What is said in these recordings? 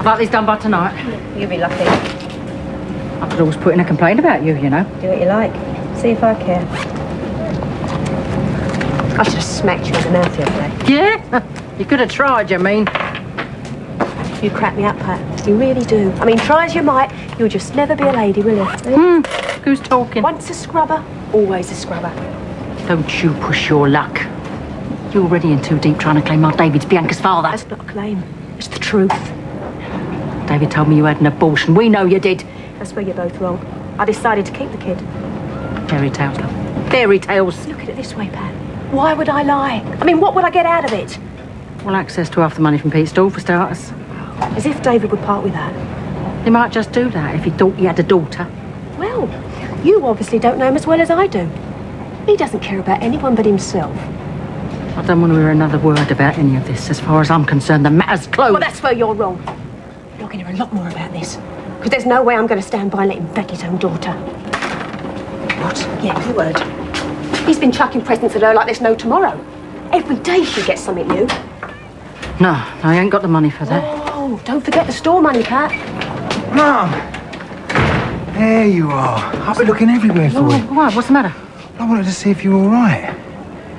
Like it's done by tonight. You'll be lucky. I could always put in a complaint about you, you know. Do what you like. See if I care. I should have smacked you in the mouth the other day. Yeah? You could have tried, you mean. You crack me up, Pat. You really do. I mean, try as you might, you'll just never be a lady, will you? Who's talking? Once a scrubber, always a scrubber. Don't you push your luck. You're already in too deep trying to claim our David's Bianca's father. That's not a claim. It's the truth. David told me you had an abortion. We know you did. That's where you're both wrong. I decided to keep the kid. Fairy tales, love. Fairy tales. Look at it this way, Pat. Why would I lie? I mean, what would I get out of it? Well, access to half the money from Pete's stall, for starters. As if David would part with that. He might just do that if he thought he had a daughter. Well, you obviously don't know him as well as I do. He doesn't care about anyone but himself. I don't want to hear another word about any of this. As far as I'm concerned, the matter's closed. Well, that's where you're wrong. You're going to hear a lot more about this. Because there's no way I'm going to stand by and let him beg his own daughter. What? Yeah, you heard. He's been chucking presents at her like there's no tomorrow. Every day she gets something new. No, I ain't got the money for that. Oh, don't forget the store money, Pat. Mum! There you are. I've been looking everywhere for you. Why? What's the matter? I wanted to see if you were all right.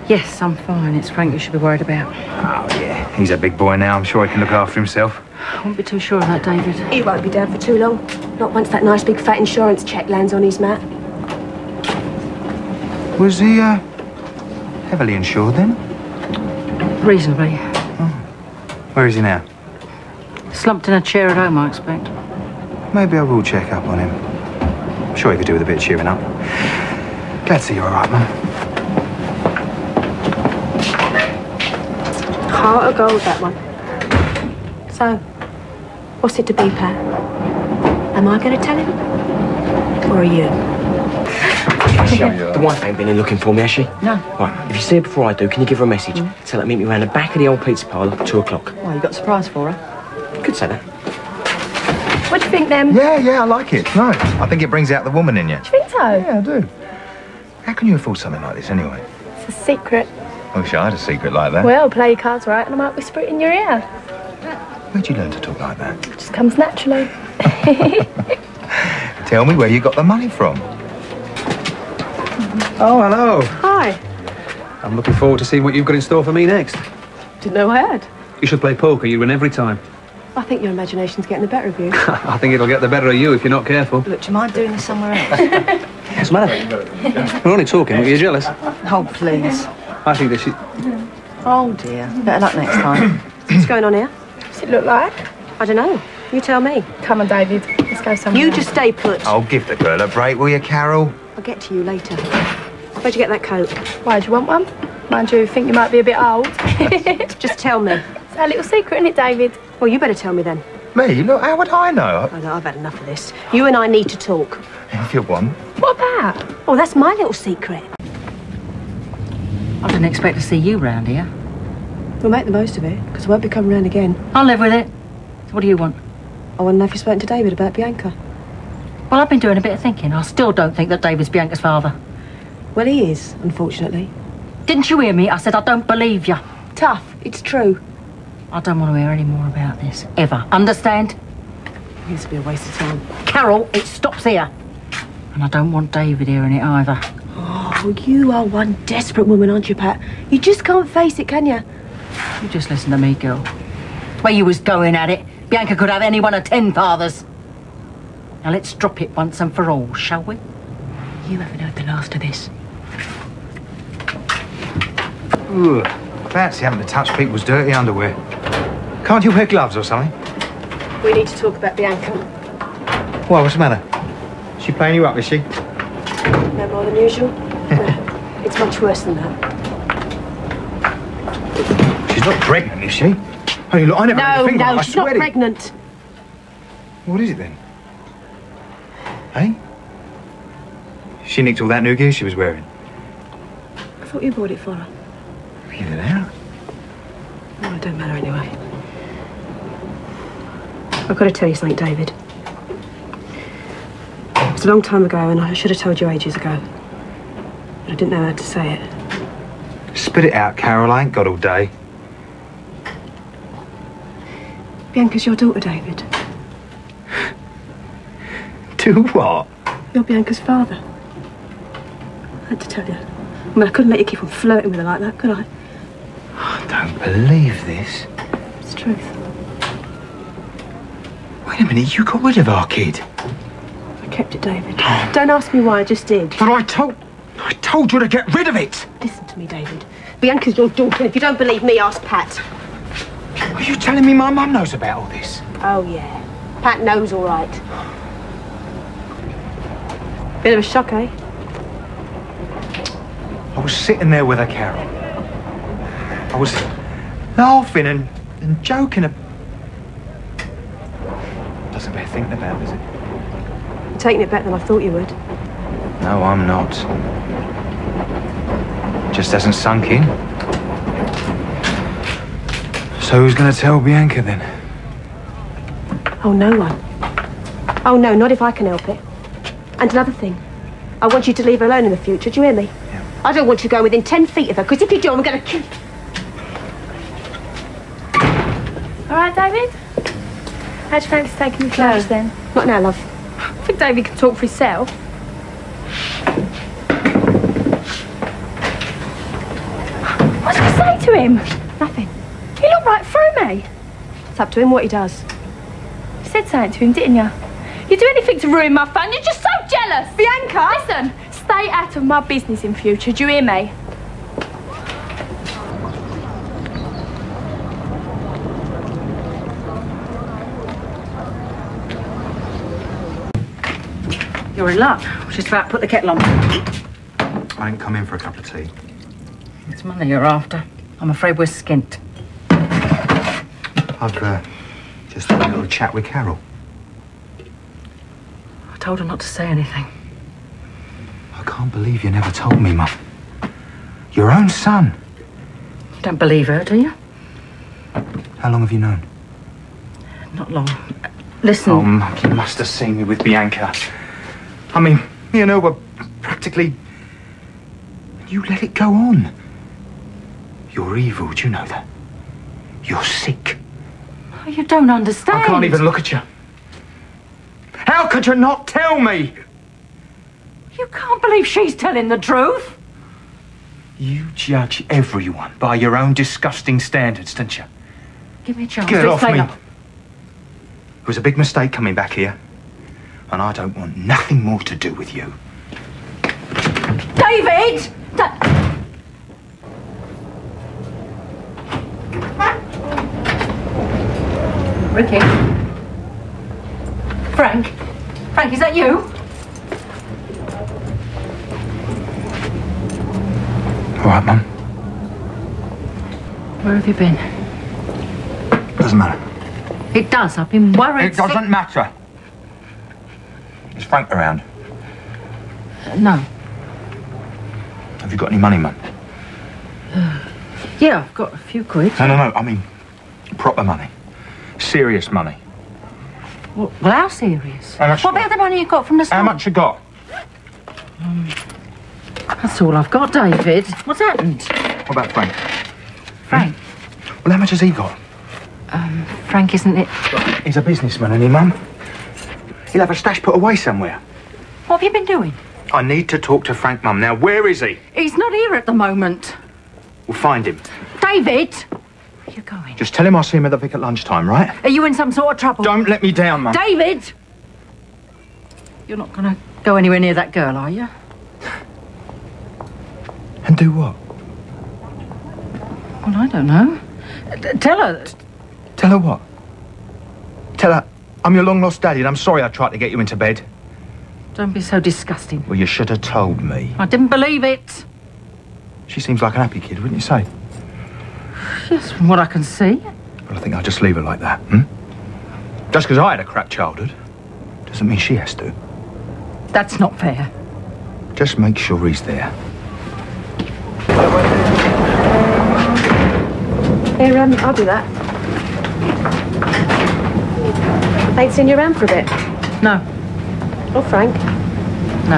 Yes, I'm fine. It's Frank you should be worried about. Oh, yeah. He's a big boy now. I'm sure he can look after himself. I won't be too sure of that, David. He won't be down for too long. Not once that nice big fat insurance cheque lands on his mat. Was he, heavily insured then? Reasonably. Where is he now? Slumped in a chair at home, I expect. Maybe I will check up on him. I'm sure he could do with a bit of cheering up. Glad to see you're all right, Mum. Heart of gold, that one. So, what's it to be, Pat? Am I going to tell him? Or are you? The wife ain't been in looking for me, has she? No. Right, if you see her before I do, can you give her a message? Tell her to meet me round the back of the old pizza parlour at 2 o'clock. Well, you got a surprise for her? You could say that. What do you think, then? Yeah, I like it. No, I think it brings out the woman in you. Do you think so? Yeah, I do. How can you afford something like this, anyway? It's a secret. I wish I had a secret like that. Well, play your cards right and I might whisper it in your ear. Where'd you learn to talk like that? It just comes naturally. Tell me where you got the money from. Oh, hello. Hi. I'm looking forward to seeing what you've got in store for me next. Didn't know I had. You should play poker. You win every time. I think your imagination's getting the better of you. I think it'll get the better of you if you're not careful. Look, do you mind doing this somewhere else? What's the matter? We're only talking. Are you jealous? Oh, please. I think that she... Oh, dear. Better luck next time. What's going on here? What's it look like? I don't know. You tell me. Come on, David. Let's go somewhere. You just stay put. Oh, give the girl a break, will you, Carol? I'll get to you later. Where'd you get that coat? Why, do you want one? Mind you, think you might be a bit old. Just tell me. It's our little secret, isn't it, David? Well, you better tell me then. Me? Look, how would I know? Oh, no, I've had enough of this. You and I need to talk. If you want. What about? Oh, that's my little secret. I didn't expect to see you round here. We'll make the most of it, because I won't be coming round again. I'll live with it. So what do you want? I want to know if you've spoken to David about Bianca. Well, I've been doing a bit of thinking. I still don't think that David's Bianca's father. Well, he is, unfortunately. Didn't you hear me? I said I don't believe you. Tough. It's true. I don't want to hear any more about this, ever. Understand? It's be a waste of time. Carol, it stops here. And I don't want David hearing it either. Oh, you are one desperate woman, aren't you, Pat? You just can't face it, can you? You just listen to me, girl. Where you was going at it, Bianca could have any one of 10 fathers. Now let's drop it once and for all, shall we? You haven't heard the last of this. Ugh. Fancy having to touch people's dirty underwear. Can't you wear gloves or something? We need to talk about Bianca. Well, what's the matter? Is she playing you up, is she? No more than usual? It's much worse than that. She's not pregnant, is she? Oh, look, I never had a finger. No, I she's not swear to you. pregnant. What is it then? Eh? She nicked all that new gear she was wearing. I thought you bought it for her. Get it out. Oh, it don't matter anyway. I've got to tell you something, David. It was a long time ago, and I should have told you ages ago. But I didn't know how to say it. Spit it out, Carol. I ain't got all day. Bianca's your daughter, David. Do what? You're Bianca's father. I had to tell you. I mean, I couldn't let you keep on flirting with her like that, could I? I don't believe this. It's the truth. Wait a minute, you got rid of our kid. I kept it, David. Don't ask me why, I just did. But I told you to get rid of it. Listen to me, David. Bianca's your daughter, and if you don't believe me, ask Pat. Are you telling me my mum knows about all this? Oh, yeah. Pat knows all right. Bit of a shock, eh? I was sitting there with her, Carol. I was laughing and joking. Doesn't bear thinking about, does it? You're taking it better than I thought you would. No, I'm not. Just hasn't sunk in. So who's going to tell Bianca then? Oh, no one. Oh, no, not if I can help it. And another thing. I want you to leave her alone in the future, do you hear me? Yeah. I don't want you to go within 10 feet of her, because if you do, I'm going to kill you. All right, David? How'd you fancy taking your flowers then? Not now, love. I think David can talk for himself. What did I say to him? Nothing. He looked right through me. It's up to him what he does. You said something to him, didn't you? You do anything to ruin my fun. You're just so jealous. Bianca! Listen, stay out of my business in future. Do you hear me? You're in luck. Just about put the kettle on. I ain't come in for a cup of tea. It's money you're after. I'm afraid we're skint. I've just had a little chat with Carol. I told her not to say anything. I can't believe you never told me, Mum. Your own son. You don't believe her, do you? How long have you known? Not long. Listen. Oh, Mum, you must have seen me with Bianca. I mean, me and her were practically... You let it go on. You're evil, do you know that? You're sick. Oh, you don't understand. I can't even look at you. How could you not tell me? You can't believe she's telling the truth. You judge everyone by your own disgusting standards, don't you? Give me a chance Get to off explain me. It was a big mistake coming back here. And I don't want nothing more to do with you. David! Ricky? Frank? Frank, is that you? All right, Mum. Where have you been? Doesn't matter. It does. I've been worried. It doesn't matter. Is Frank around? No. Have you got any money, Mum? Yeah, I've got a few quid. No. I mean, proper money. Serious money. Well, how serious? How much What you about the money you got from the store? How much you got? That's all I've got, David. What's happened? What about Frank? Frank? Well, how much has he got? Frank, isn't it? He's a businessman, isn't he, Mum? He'll have a stash put away somewhere. What have you been doing? I need to talk to Frank, Mum. Now, where is he? He's not here at the moment. We'll find him. David! Where are you going? Just tell him I'll see him at the Vic at lunchtime, right? Are you in some sort of trouble? Don't let me down, Mum. David! You're not going to go anywhere near that girl, are you? And do what? Well, I don't know. Tell her. Tell her what? Tell her I'm your long-lost daddy and I'm sorry I tried to get you into bed. Don't be so disgusting. Well, you should have told me. I didn't believe it. She seems like an happy kid, wouldn't you say? Yes, from what I can see. Well, I think I'll just leave her like that, Just because I had a crap childhood doesn't mean she has to. That's not fair. Just make sure he's there. Here, I'll do that. Ain't seen you around for a bit. No. Or Frank. No.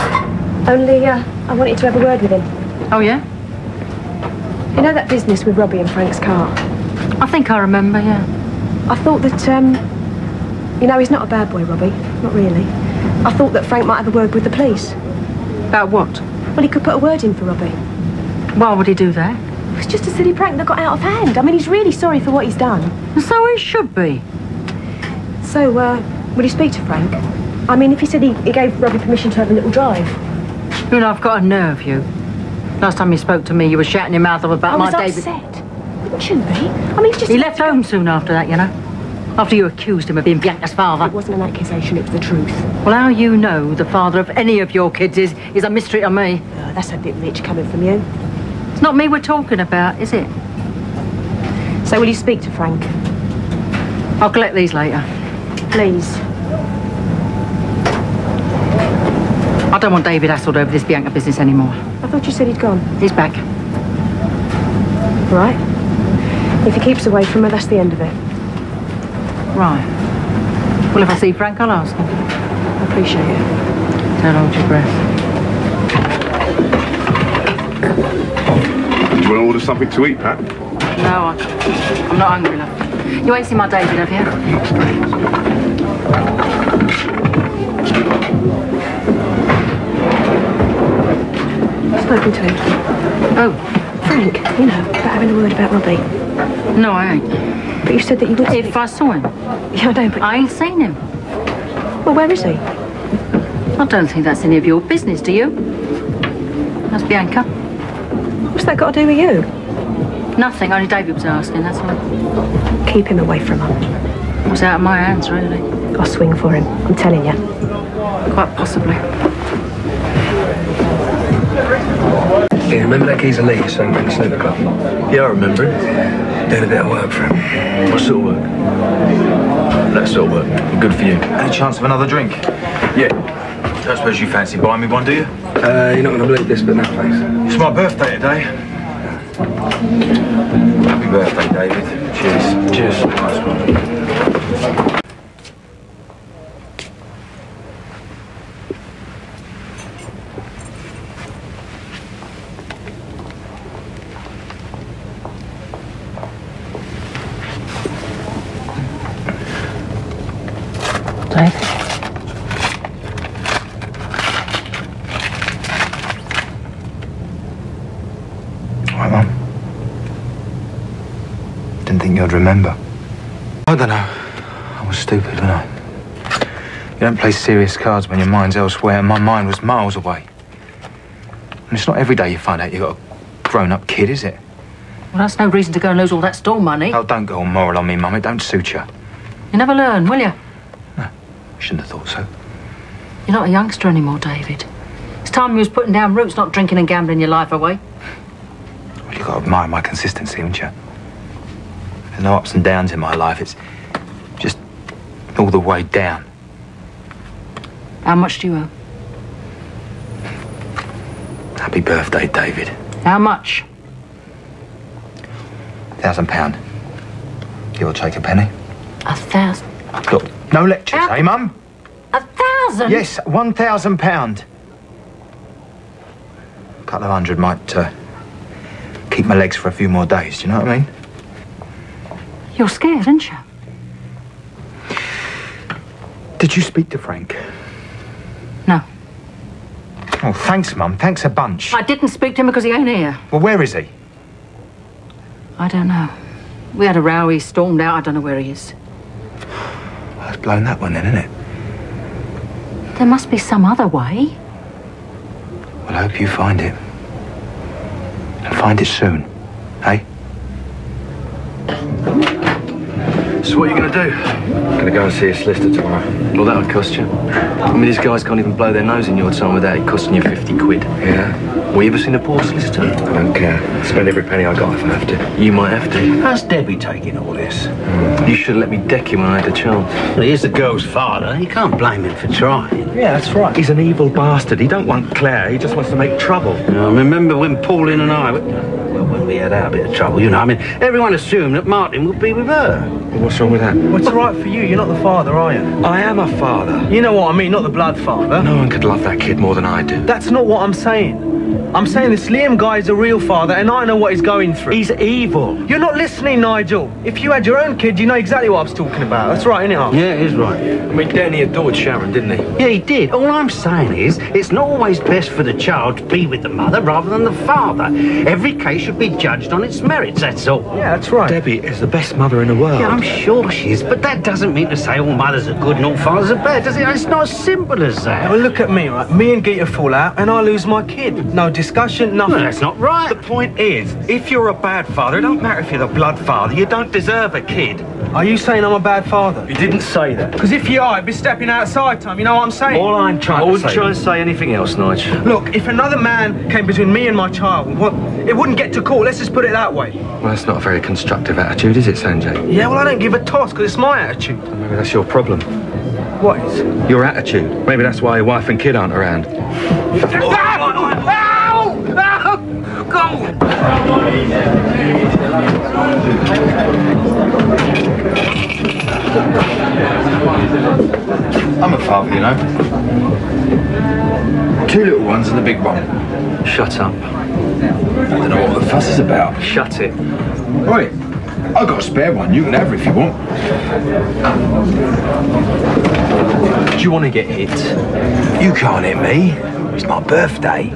Only, I wanted to have a word with him. Oh, yeah? You know that business with Robbie and Frank's car? I think I remember, yeah. I thought that, you know, he's not a bad boy, Robbie. Not really. I thought that Frank might have a word with the police. About what? Well, he could put a word in for Robbie. Why would he do that? It was just a silly prank that got out of hand. I mean, he's really sorry for what he's done. So he should be. So, will you speak to Frank? I mean, if he said he gave Robbie permission to have a little drive. You know, I've got a nerve, you. Last time you spoke to me, you were shouting your mouth off about my David. I was upset. Wouldn't you be? I mean, just... He left home soon after that, you know. After you accused him of being Bianca's father. It wasn't an accusation, it was the truth. Well, how you know the father of any of your kids is a mystery to me. Oh, that's a bit rich coming from you. It's not me we're talking about, is it? So will you speak to Frank? I'll collect these later. Please. I don't want David hassled over this Bianca business anymore. I thought you said he'd gone. He's back. Right. If he keeps away from her, that's the end of it. Right. Well, if I see Frank, I'll ask him. I appreciate it. Don't hold your breath. Do you want to order something to eat, Pat? No, I'm not hungry, love. You ain't seen my David, have you? Not today. Spoken to him. Oh. Frank, you know, about having a word about Robbie. No, I ain't. But you said that you would... If I saw him. Yeah, I know, but... I ain't seen him. Well, where is he? I don't think that's any of your business, do you? That's Bianca. What's that got to do with you? Nothing, only David was asking, that's all. Keep him away from her. It was out of my hands, really. I'll swing for him, I'm telling you. Quite possibly. Yeah, remember that geezer Lee you sang in the snooker club? Yeah, I remember it. Doing a bit of work for him. What sort of work? That sort of work. Good for you. Any chance of another drink? Yeah. Don't suppose you fancy buying me one, do you? You're not going to believe this, but no thanks. It's my birthday today. Happy birthday, David. Cheers. Cheers. Nice one. David? Right, Mum. Didn't think you'd remember. I don't know. I was stupid, wasn't I? You don't play serious cards when your mind's elsewhere, and my mind was miles away. And it's not every day you find out you've got a grown-up kid, is it? Well, that's no reason to go and lose all that store money. Oh, don't go all moral on me, Mum. It don't suit you. You never learn, will you? No, shouldn't have thought so. You're not a youngster anymore, David. It's time you was putting down roots, not drinking and gambling your life away. Well, you've got to admire my consistency, haven't you? There's no ups and downs in my life. It's just all the way down. How much do you owe? Happy birthday, David. How much? £1,000. Give or take a penny. 1,000? Look, no lectures, eh, Mum? 1,000? Yes, £1,000. A couple of hundred might keep my legs for a few more days, do you know what I mean? You're scared, aren't you? Did you speak to Frank? No. Oh, thanks, Mum. Thanks a bunch. I didn't speak to him because he ain't here. Well, where is he? I don't know. We had a row, he stormed out, I don't know where he is. Well, that's blown that one then, isn't it? There must be some other way. Well, I hope you find it. And find it soon, eh? So what are you going to do? Gonna go and see a solicitor tomorrow. Well, that'll cost you. I mean, these guys can't even blow their nose in your time without it costing you 50 quid. Yeah? Well, you ever seen a poor solicitor? I don't care. Spend every penny I got if I have to. You might have to. How's Debbie taking all this? You should have let me deck him when I had the chance. Well, he's the girl's father. You can't blame him for trying. Yeah, that's right. He's an evil bastard. He don't want Claire. He just wants to make trouble. You know, I remember when Pauline and I... Well, when we had our bit of trouble, you know. I mean, everyone assumed that Martin would be with her. Well, what's wrong with that? Well, it's all right for you. You're not the father, are you? I am a father. You know what I mean, not the blood father. No one could love that kid more than I do. That's not what I'm saying. I'm saying this Liam guy is a real father, and I know what he's going through. He's evil. You're not listening, Nigel. If you had your own kid, you know exactly what I was talking about. That's right, innit, Arthur? Yeah, he's right. I mean, Danny adored Sharon, didn't he? Yeah, he did. All I'm saying is, it's not always best for the child to be with the mother rather than the father. Every case should be judged on its merits, that's all. Yeah, that's right. Debbie is the best mother in the world. Yeah, I'm sure she is, but that doesn't mean to say all mothers are good and all fathers are bad, does it? It's not as simple as that. Well, look at me, right? Me and Geeta fall out, and I lose my kid. No discussion, nothing. Well, that's not right. The point is, if you're a bad father, it don't matter if you're the blood father, you don't deserve a kid. Are you saying I'm a bad father? He didn't say that. Because if you are, I'd be stepping outside time, you know what I'm saying? All I'm I trying to wouldn't say... try and say anything else, Nigel. Look, if another man came between me and my child, well, it wouldn't get to court, let's just put it that way. Well, that's not a very constructive attitude, is it, Sanjay? Yeah, well, I don't give a toss, because it's my attitude. Well, maybe that's your problem. What is? Your attitude. Maybe that's why your wife and kid aren't around. I'm a father, you know. 2 little ones and a big one. Shut up. I don't know what the fuss is about. Shut it. Right, I've got a spare one. You can have it if you want. Do you want to get hit? You can't hit me. It's my birthday.